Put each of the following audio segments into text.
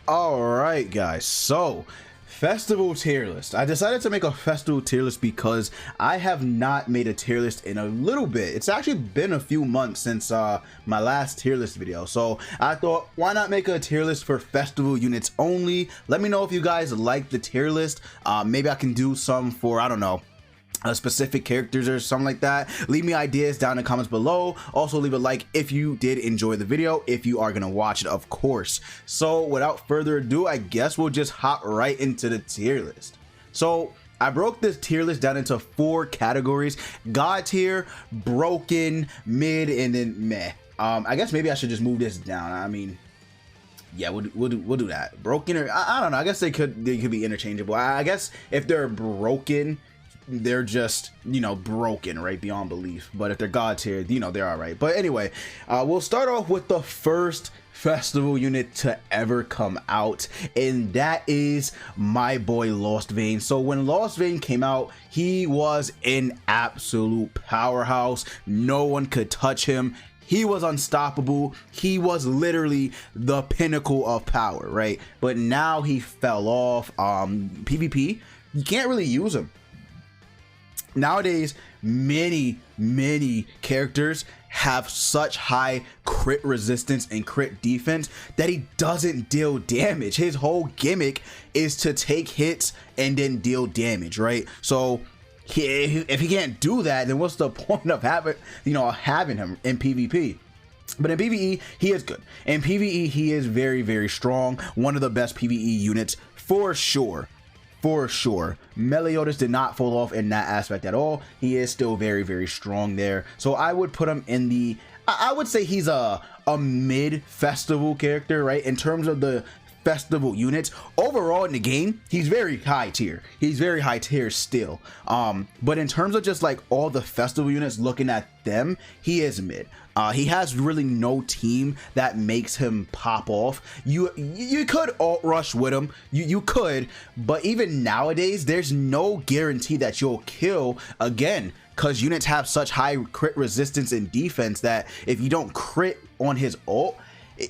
All right, guys. So, festival tier list. I decided to make a festival tier list because I have not made a tier list in a little bit. It's actually been a few months since my last tier list video. So I thought, why not make a tier list for festival units only? Let me know if you guys like the tier list. Maybe I can do some for, I don't know, specific characters or something like that. Leave me ideas down in the comments below. Also leave a like if you did enjoy the video, if you are gonna watch it, of course. So without further ado, I guess we'll just hop right into the tier list. So I broke this tier list down into 4 categories: God tier, broken, mid, and then meh. I guess maybe I should just move this down. I mean, yeah, we'll do that. Broken, or I don't know, I guess they could be interchangeable. I guess if they're broken, they're just, you know, broken, right, beyond belief. But if they're God tier, you know, they're all right. But anyway, we'll start off with the first festival unit to ever come out, and that is my boy Lost Vein. So when Lost Vein came out, he was an absolute powerhouse. No one could touch him. He was unstoppable. He was literally the pinnacle of power, right? But now he fell off. PvP, you can't really use him. Nowadays, many characters have such high crit resistance and crit defense that he doesn't deal damage. His whole gimmick is to take hits and then deal damage, right? So if he can't do that, then what's the point of having him in PvP? But in PvE, he is good. In PvE, he is very strong. One of the best PvE units for sure. For sure. Meliodas did not fall off in that aspect at all. He is still very strong there. So I would put him in the, I would say he's a mid festival character, right? In terms of the festival units overall in the game, he's very high tier. He's very high tier still. But in terms of just like all the festival units, looking at them, he is mid. He has really no team that makes him pop off. You could alt rush with him, you could, but even nowadays there's no guarantee that you'll kill again, because units have such high crit resistance and defense that if you don't crit on his ult,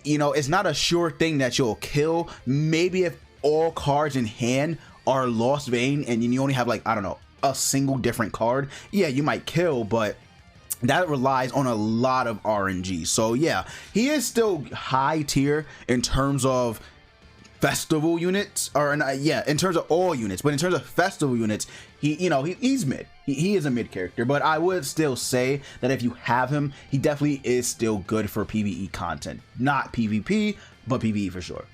you know, it's not a sure thing that you'll kill. Maybe if all cards in hand are Lost Vein and you only have, like, I don't know, a single different card, yeah, you might kill, but that relies on a lot of RNG. So yeah, he is still high tier in terms of festival units, or yeah, in terms of all units, but in terms of festival units, he's mid. He is a mid character, but I would still say that if you have him, he definitely is still good for PvE content. Not PvP, but PvE for sure.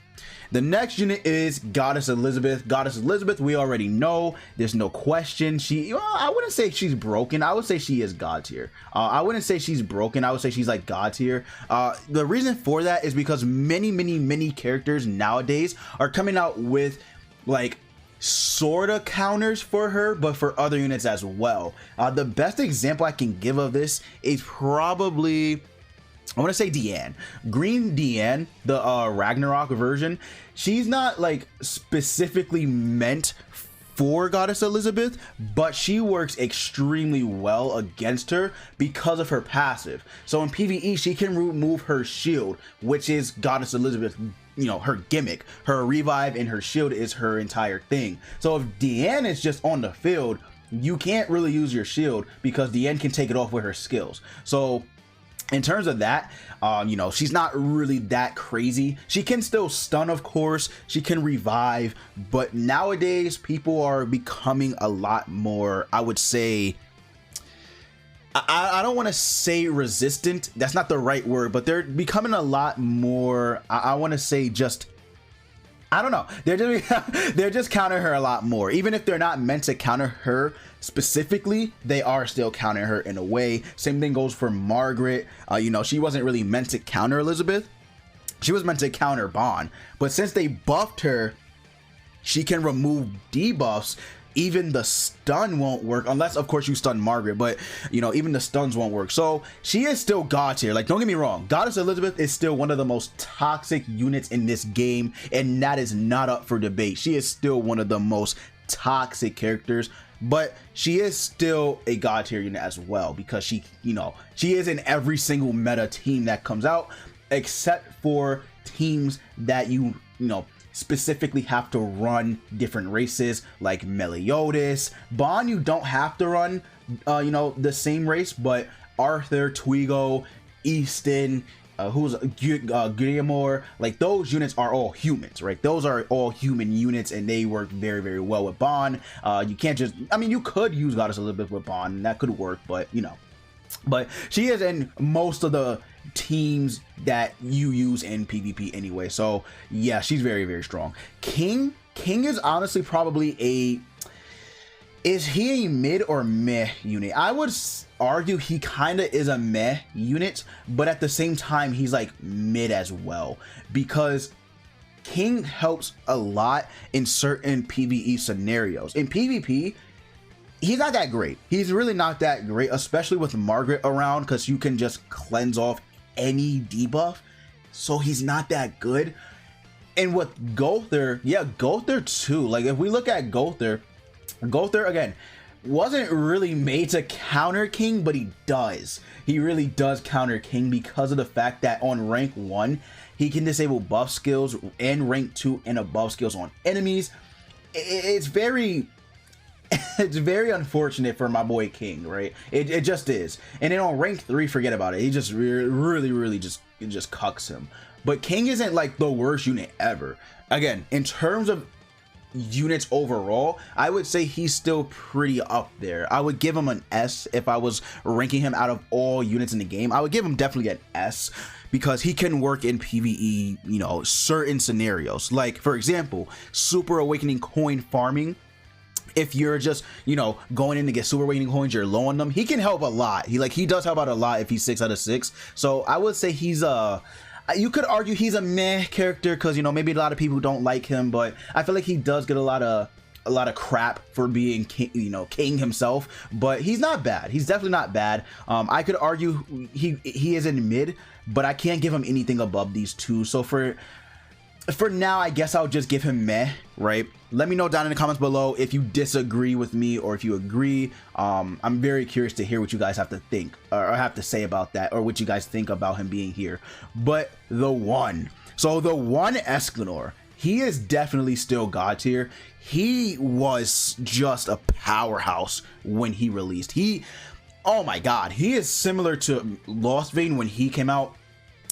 The next unit is Goddess Elizabeth. Goddess Elizabeth, we already know, there's no question. I wouldn't say she's broken. I would say she is God tier. I wouldn't say she's broken. I would say she's like God tier. The reason for that is because many characters nowadays are coming out with like sorta counters for her, but for other units as well. The best example I can give of this is probably, I want to say Diane Greendeen, the Ragnarok version. She's not like specifically meant for Goddess Elizabeth, but she works extremely well against her because of her passive. So in PvE, she can remove her shield, which is Goddess Elizabeth, you know, her gimmick. Her revive and her shield is her entire thing. So if Diane is just on the field, you can't really use your shield because Diane can take it off with her skills. So in terms of that, you know, she's not really that crazy. She can still stun, of course. She can revive, but nowadays people are becoming a lot more, I would say, I don't want to say resistant. That's not the right word, but they're becoming a lot more, I want to say just, I don't know. They're just countering her a lot more. Even if they're not meant to counter her specifically, they are still countering her in a way. Same thing goes for Margaret. You know, she wasn't really meant to counter Elizabeth. She was meant to counter Bond. But since they buffed her, she can remove debuffs. Even the stun won't work unless, of course, you stun Margaret, but you know, even the stuns won't work. So she is still God tier. Like, don't get me wrong, Goddess Elizabeth is still one of the most toxic units in this game, and that is not up for debate. She is still one of the most toxic characters, but she is still a God tier unit as well, because she, you know, she is in every single meta team that comes out, except for teams that you specifically have to run different races like Meliodas. Bond, you don't have to run the same race, but Arthur, Twigo, Easton, Guillemot, like those units are all humans, right? Those are all human units, and they work very, very well with Bond. You can't just, I mean, you could use Goddess a little bit with Bond, and that could work, but but she is in most of the teams that you use in PvP anyway. So yeah, she's very, very strong. King is honestly probably is he a mid or meh unit? I would argue he kind of is a meh unit, but at the same time he's like mid as well, because King helps a lot in certain PvE scenarios. In PvP, he's not that great. He's really not that great, especially with Margaret around, because you can just cleanse off any debuff. So he's not that good. And with Gother, yeah, Gother too. Like if we look at Gother again wasn't really made to counter King, but he does. He really does counter King because of the fact that on rank 1, he can disable buff skills, and rank 2 and above skills on enemies. It's very unfortunate for my boy King, right? It just is. And then on rank 3, forget about it. He just really just cucks him. But King isn't like the worst unit ever. Again, in terms of units overall, I would say he's still pretty up there. I would give him an S if I was ranking him out of all units in the game. I would give him definitely an S, because he can work in PvE, certain scenarios. Like for example, Super Awakening coin farming. If you're just, going in to get Super Awakening coins, you're low on them, he can help a lot. He does help out a lot if he's 6 out of 6. So I would say he's you could argue he's a meh character, because maybe a lot of people don't like him, but I feel like he does get a lot of crap for being king, king himself. But he's not bad. He's definitely not bad. I could argue he is in mid, but I can't give him anything above these two. So for now, I guess I'll just give him meh, right? Let me know down in the comments below if you disagree with me or if you agree. I'm very curious to hear what you guys have to think or have to say about that, or what you guys think about him being here. But the one Escanor, he is definitely still God tier. He was just a powerhouse when he released. Oh my god, he is similar to Lost Vein when he came out.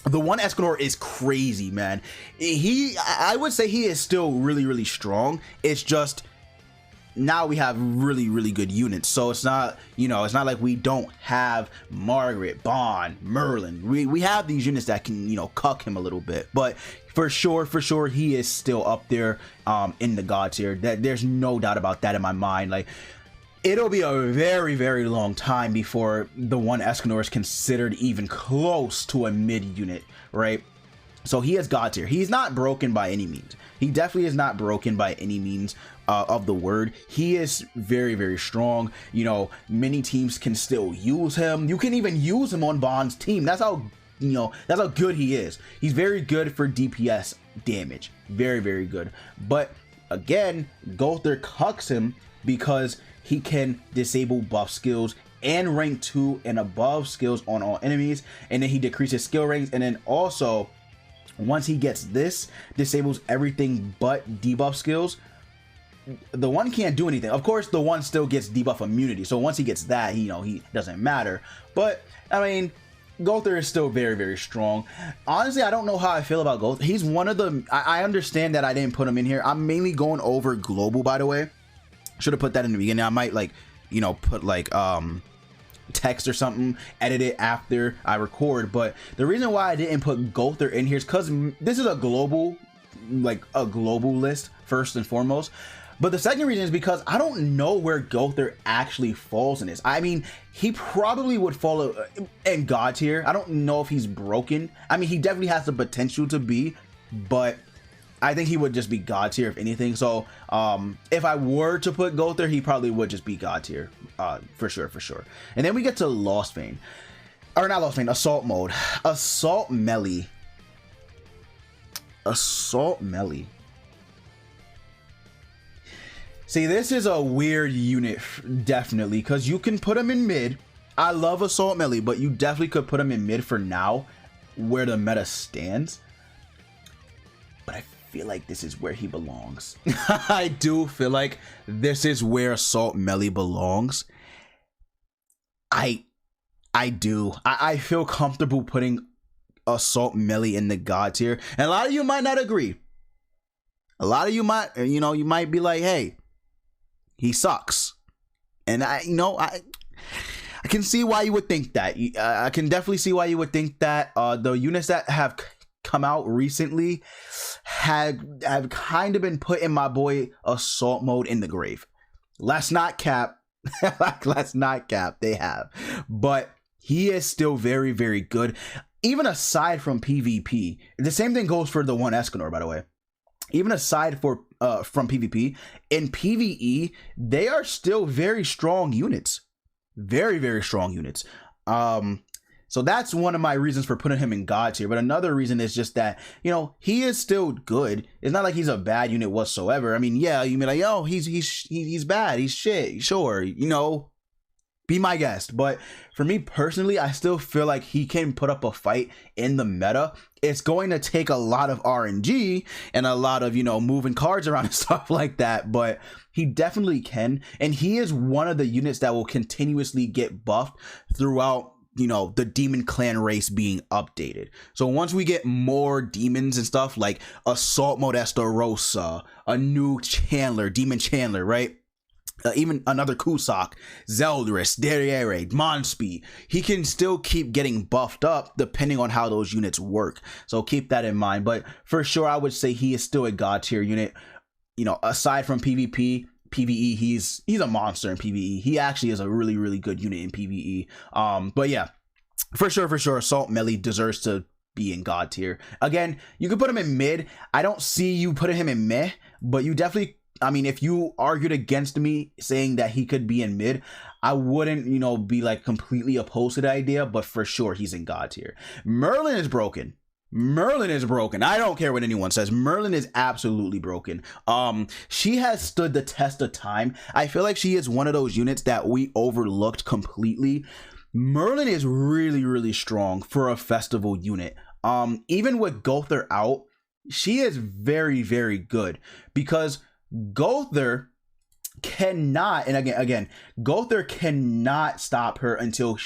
The one Escanor is crazy, man. I would say he is still really strong. It's just now we have really good units, so it's not it's not like we don't have Margaret, Bond, Merlin. We have these units that can cuck him a little bit, but for sure he is still up there in the god tier. There's no doubt about that in my mind. Like, it'll be a very long time before the one Escanor is considered even close to a mid unit, right? So he is god tier. He's not broken by any means. He definitely is not broken by any means of the word. He is very strong. Many teams can still use him. You can even use him on Bond's team. That's how that's how good he is. He's very good for DPS damage. Very good. But again, Gother cucks him because he can disable buff skills and rank 2 and above skills on all enemies, and then he decreases skill ranks, and then also once he gets this, disables everything but debuff skills. The one can't do anything. Of course, the one still gets debuff immunity, so once he gets that, he doesn't matter. But I mean, Gother is still very strong. Honestly, I don't know how I feel about Gother. He's one of the I understand that I didn't put him in here. I'm mainly going over global, by the way. Should have put that in the beginning. I might put text or something, edit it after I record. But the reason why I didn't put Gother in here is because this is a global list first and foremost. But the second reason is because I don't know where Gother actually falls in this. I mean, he probably would fall in god tier. I don't know if he's broken. I mean, he definitely has the potential to be, but I think he would just be god tier if anything. So if I were to put Gother, he probably would just be god tier, for sure. And then we get to Lost Vein, or not Lost Vein, Assault mode. Assault melee. See, this is a weird unit, definitely, because you can put him in mid. I love Assault melee, but you definitely could put him in mid for now, where the meta stands. But I feel like this is where he belongs. I do feel like this is where Assault Melee belongs. I do. I feel comfortable putting Assault Melee in the God tier. And a lot of you might not agree. A lot of you might, you know, you might be like, hey, he sucks. And I can see why you would think that. I can definitely see why you would think that. The units that have come out recently have kind of been putting my boy Assault Mode in the grave. Let's not cap. Let's not cap. They have. But he is still very, very good. Even aside from PvP. The same thing goes for the one Escanor, by the way. Even aside from PvP, in PvE, they are still very strong units. Very, very strong units. So that's one of my reasons for putting him in God tier. But another reason is just that, you know, he is still good. It's not like he's a bad unit whatsoever. I mean, yeah, you mean like, yo, he's bad. He's shit. Sure, you know, be my guest. But for me personally, I still feel like he can put up a fight in the meta. It's going to take a lot of RNG and a lot of, you know, moving cards around and stuff like that. But he definitely can. And he is one of the units that will continuously get buffed throughout, you know, the demon clan race being updated. So once we get more demons and stuff like Assault Mode Estarossa, a new Chandler, Demon Chandler, right? Even another Cusack, Zeldrus, Derriere, Monspeed, he can still keep getting buffed up depending on how those units work. So keep that in mind. But for sure, I would say he is still a God tier unit. You know, aside from PvP, PvE, he's a monster in PvE. He actually is a really, really good unit in PvE. But yeah, for sure, Assault Melee deserves to be in God tier. Again, you could put him in mid. I don't see you putting him in meh, but you definitely, I mean, if you argued against me saying that he could be in mid, I wouldn't, you know, be like completely opposed to the idea, but for sure he's in God tier. Merlin is broken. Merlin is broken. I don't care what anyone says. Merlin is absolutely broken. She has stood the test of time. I feel like she is one of those units that we overlooked completely. Merlin is really, really strong for a festival unit. Even with Gother out, she is very, very good because Gother cannot, and again, Gother cannot stop her until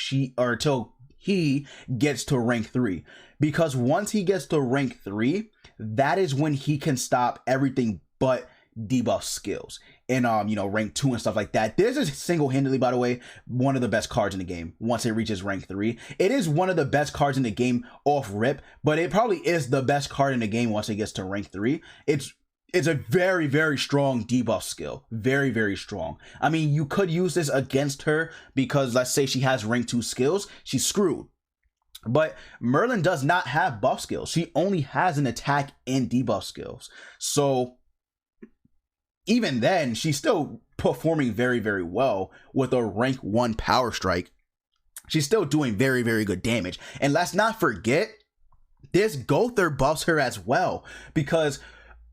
he gets to rank 3. Because once he gets to rank 3, that is when he can stop everything but debuff skills and you know, rank 2 and stuff like that. This is single-handedly, by the way, one of the best cards in the game once it reaches rank 3. It is one of the best cards in the game off rip, but it probably is the best card in the game once it gets to rank 3. It's a very, very strong debuff skill. Very, very strong. I mean, you could use this against her because let's say she has rank 2 skills, she's screwed. But Merlin does not have buff skills. She only has an attack and debuff skills. So even then, she's still performing very, very well with a rank 1 power strike. She's still doing very, very good damage. And let's not forget, this Gother buffs her as well. Because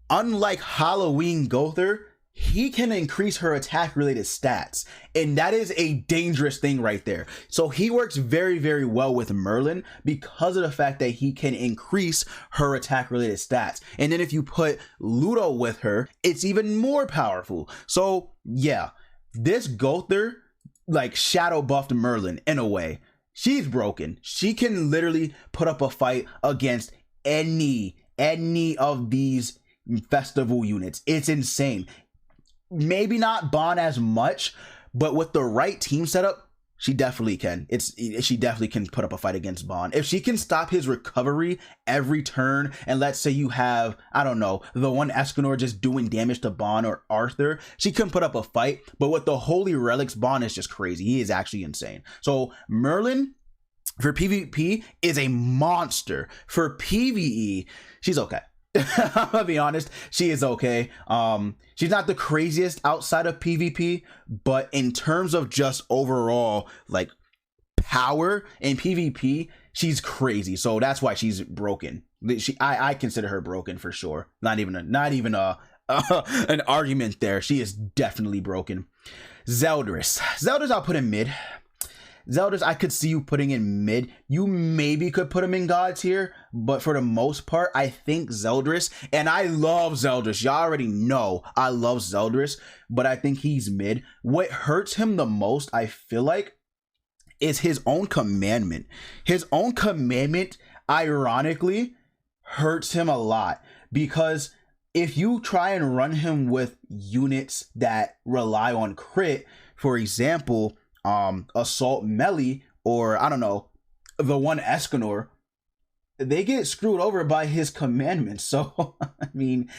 unlike Halloween Gother, he can increase her attack related stats, and that is a dangerous thing right there. So he works very, very well with Merlin because of the fact that he can increase her attack related stats. And then if you put Ludo with her, it's even more powerful. So yeah, this Gother like shadow buffed Merlin in a way. She's broken. She can literally put up a fight against any of these festival units. It's insane. Maybe not Bond as much, but with the right team setup, she definitely can. She definitely can put up a fight against Bond. If she can stop his recovery every turn, and let's say you have, I don't know, the one Escanor just doing damage to Bond or Arthur, she can put up a fight. But with the Holy Relics, Bond is just crazy. He is actually insane. So Merlin, for PvP, is a monster. For PvE, she's okay. I'm gonna be honest, she is okay. She's not the craziest outside of PvP, but in terms of just overall like power in PvP, she's crazy. So that's why she's broken. I consider her broken for sure. Not even an argument there. She is definitely broken. Zeldrus, I'll put in mid. Zeldrus, I could see you putting in mid. You maybe could put him in God tier, but for the most part, I think Zeldrus, and I love Zeldrus. Y'all already know I love Zeldrus, but I think he's mid. What hurts him the most, I feel like, is his own commandment. His own commandment, ironically, hurts him a lot, because if you try and run him with units that rely on crit, for example, assault melee, or I don't know, the one Escanor, they get screwed over by his commandments. So I mean,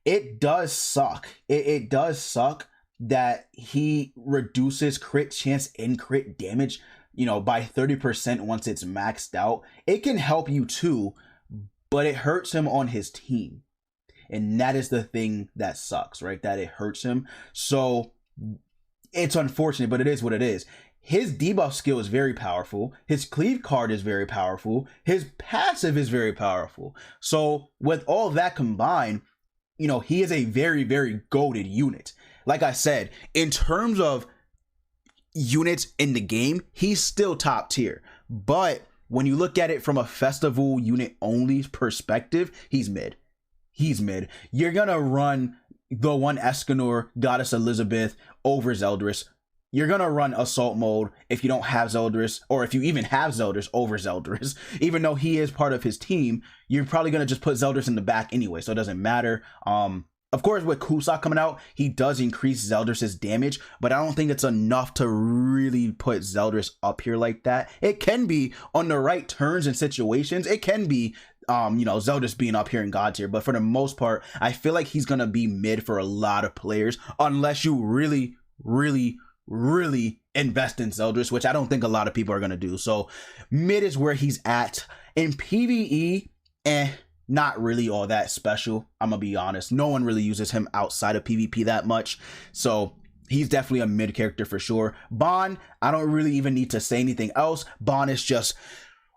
it does suck. It does suck that he reduces crit chance and crit damage, you know, by 30% once it's maxed out. It can help you too, but it hurts him on his team. And that is the thing that sucks, right? That it hurts him. So it's unfortunate, but it is what it is. His debuff skill is very powerful. His cleave card is very powerful. His passive is very powerful. So with all that combined, you know, he is a very, very goated unit. Like I said, in terms of units in the game, he's still top tier. But when you look at it from a festival unit only perspective, he's mid. He's mid. You're gonna run the one Escanor, Goddess Elizabeth over Zeldrus. You're gonna run assault mode if you don't have Zeldrus, or if you even have Zeldrus over Zeldrus. Even though he is part of his team, you're probably gonna just put Zeldrus in the back anyway, so it doesn't matter. Of course, with Kusak coming out, he does increase Zeldrus's damage, but I don't think it's enough to really put Zeldrus up here like that. It can be on the right turns and situations. It can be, you know, Zeldrus being up here in God tier, but for the most part, I feel like he's gonna be mid for a lot of players, unless you really, really, really invest in Zeldrus, which I don't think a lot of people are gonna do. So mid is where he's at. In PvE, not really all that special. I'm gonna be honest. No one really uses him outside of PvP that much. So he's definitely a mid character for sure. Bond, I don't really even need to say anything else. Bond is just,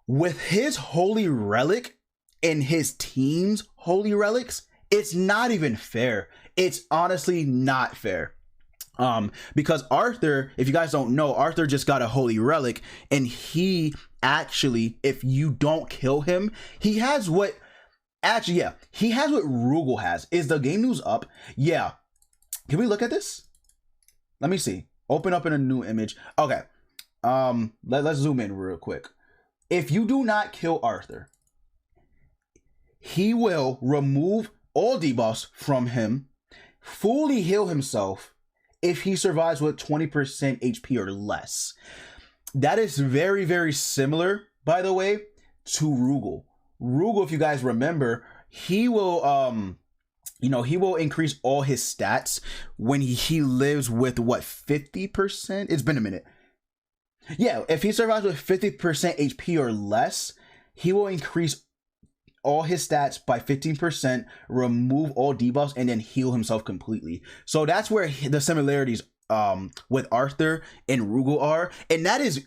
with his holy relic and his team's holy relics, it's not even fair. It's honestly not fair. Because Arthur, if you guys don't know, Arthur just got a holy relic, and he actually, if you don't kill him, he has what, actually, yeah, he has what Rugal has. Is the game news up? Yeah. Can we look at this? Let me see. Open up in a new image. Okay. Let's zoom in real quick. If you do not kill Arthur, he will remove all debuffs from him, fully heal himself if he survives with 20% HP or less. That is very, very similar, by the way, to Rugal. Rugal, if you guys remember, he will you know, he will increase all his stats when he lives with what, 50%? It's been a minute. Yeah, if he survives with 50% HP or less, he will increase all his stats by 15%, remove all debuffs, and then heal himself completely. So that's where the similarities with Arthur and Rugal are, and that is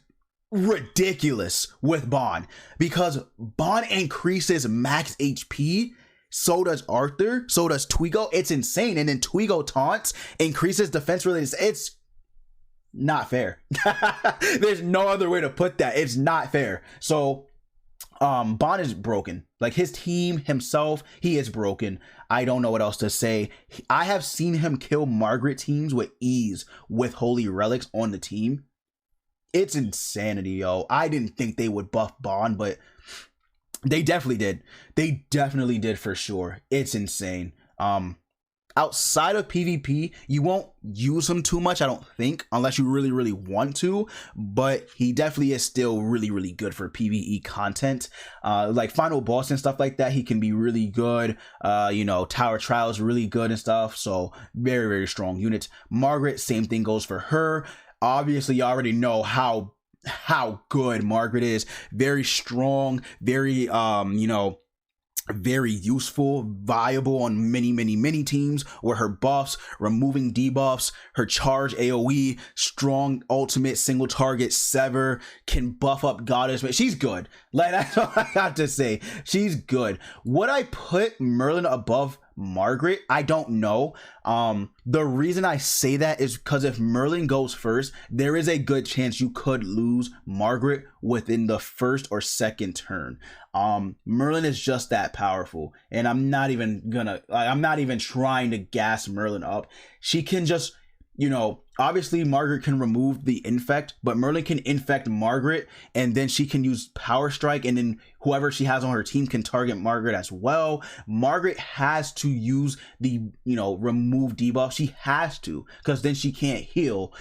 ridiculous with Bond, because Bond increases max HP, so does Arthur, so does Twigo. It's insane. And then Twigo taunts, increases defense related. It's not fair. There's no other way to put that. It's not fair. So Bond is broken. Like, his team, himself, he is broken. I don't know what else to say. I have seen him kill Margaret teams with ease with holy relics on the team. It's insanity, yo. I didn't think they would buff Bond, but they definitely did. They definitely did for sure. It's insane. Outside of PvP, you won't use him too much, I don't think, unless you really, really want to, but he definitely is still really, really good for PvE content. Like final boss and stuff like that, he can be really good. You know, Tower Trials really good and stuff, so very, very strong units. Margaret, same thing goes for her. Obviously, you already know how good Margaret is. Very strong, very you know, very useful, viable on many teams, where her buffs, removing debuffs, her charge AoE, strong ultimate, single target, sever, can buff up Goddess. She's good. Like, that's all I got to say. She's good. Would I put Merlin above Margaret? I don't know. The reason I say that is because if Merlin goes first, there is a good chance you could lose Margaret within the first or second turn. Merlin is just that powerful, and I'm not even trying to gas Merlin up. She can just, obviously Margaret can remove the infect, but Merlin can infect Margaret, and then she can use Power Strike, and then whoever she has on her team can target Margaret as well. Margaret has to use the, remove debuff. She has to, because then she can't heal.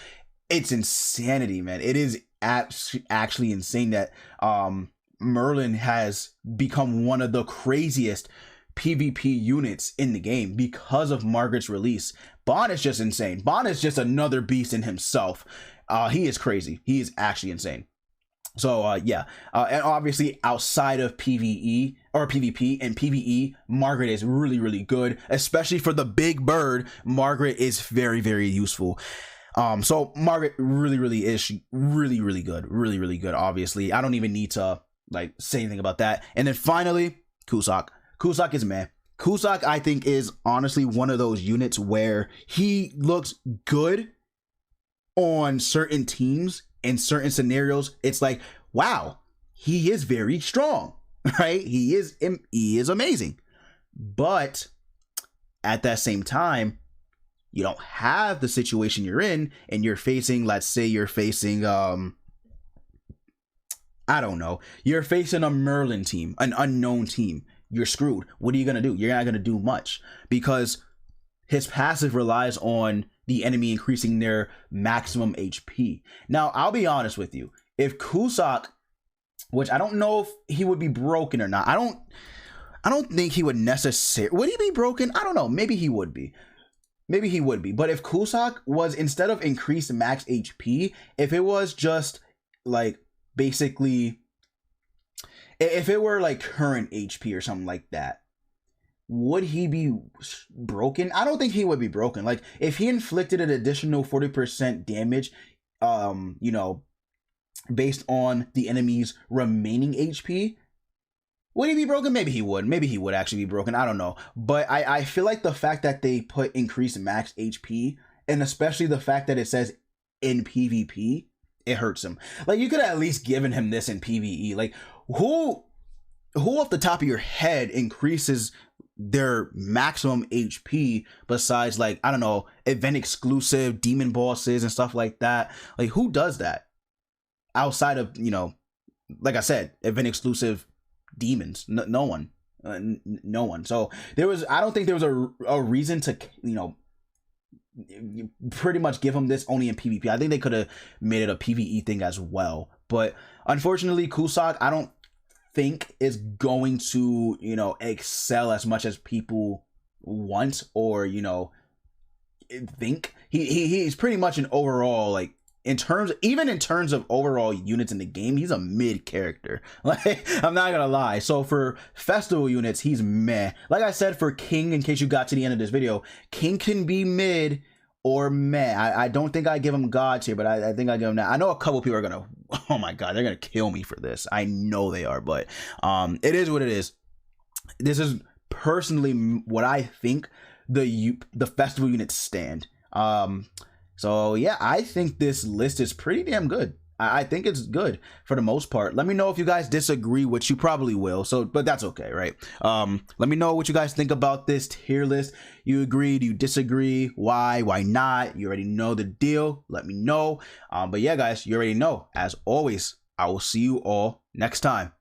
It's insanity, man. It is actually insane that Merlin has become one of the craziest PvP units in the game because of Margaret's release. Bond is just insane. Bond is just another beast in himself. He is crazy. He is actually insane. So yeah, and obviously outside of PvE or PvP and PvE, Margaret is really, really good, especially for the big bird. Margaret is very, very useful. So Margaret really is really, really good. Really, really good. Obviously, I don't even need to say anything about that. And then finally, Cusack. Cusack is man. Cusack, I think, is honestly one of those units where he looks good on certain teams in certain scenarios. It's like, wow, he is very strong, right? He is amazing. But at that same time, you don't have the situation you're in, and you're facing, let's say you're facing, I don't know, you're facing a Merlin team, an unknown team. You're screwed. What are you going to do? You're not going to do much, because his passive relies on the enemy increasing their maximum HP. Now, I'll be honest with you. If Cusack, which I don't know if he would be broken or not. I don't think he would necessarily. Would he be broken? I don't know. Maybe he would be. Maybe he would be. But if Cusack was, instead of increased max HP, if it was just basically, if it were current HP or something like that, would he be broken? I don't think he would be broken. If he inflicted an additional 40% damage, based on the enemy's remaining HP, would he be broken? Maybe he would. Maybe he would actually be broken. I don't know. But I feel like the fact that they put increased max HP, and especially the fact that it says in PvP, it hurts him. You could have at least given him this in PvE. Who off the top of your head increases their maximum HP besides I don't know, event exclusive demon bosses and stuff like that? Who does that outside of, like I said, event exclusive demons? No one. No one. So I don't think there was a reason to, pretty much give him this only in PvP. I think they could have made it a PvE thing as well. But unfortunately, Cusack, I don't think is going to, excel as much as people want or, think. He's pretty much an overall, in terms of overall units in the game, he's a mid character. I'm not gonna lie. So for festival units, he's meh. Like I said, for King, in case you got to the end of this video, King can be mid or meh. I don't think I give him God tier, but I think I give him that. I know a couple people are gonna, oh my god, they're gonna kill me for this. I know they are, but it is what it is. This is personally what I think the festival units stand. So yeah, I think this list is pretty damn good. I think it's good for the most part. Let me know if you guys disagree, which you probably will. But that's okay, right? Let me know what you guys think about this tier list. You agree? Do you disagree? Why? Why not? You already know the deal. Let me know. But yeah, guys, you already know. As always, I will see you all next time.